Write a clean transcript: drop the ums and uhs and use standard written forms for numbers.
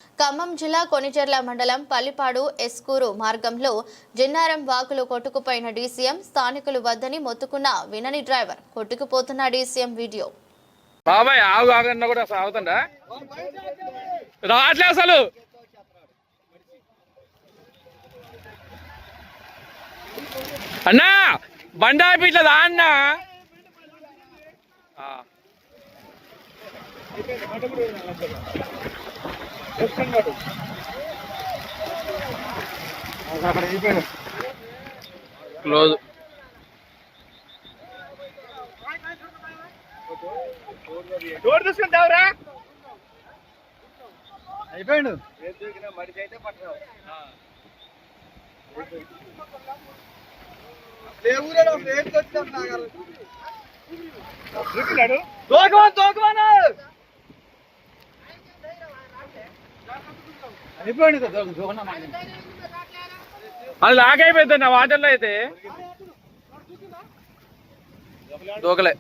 ఖమ్మం జిల్లా కొణిజర్ల మండలం పల్లిపాడు ఎస్కూరు మార్గంలో జిన్నారం వాగులో కొట్టుకుపోయిన డీసీఎం స్థానికులు వద్దని మొత్తుకున్న వినని డ్రైవర్ కొట్టుకుపోతున్న డీసీఎం వీడియో. బాబాయ్ ఆగు ఆగన్నా కూడా ఆగుతుందా రావట్లే అసలు. అన్నా బండి ఆపి ఇట్లా దా అన్నా. క్లోజ్ డోర్ తీసుకుంటావురా అయిపోయాడు. అది లాగైపోయింది నా వాటర్లో అయితే దూకలే.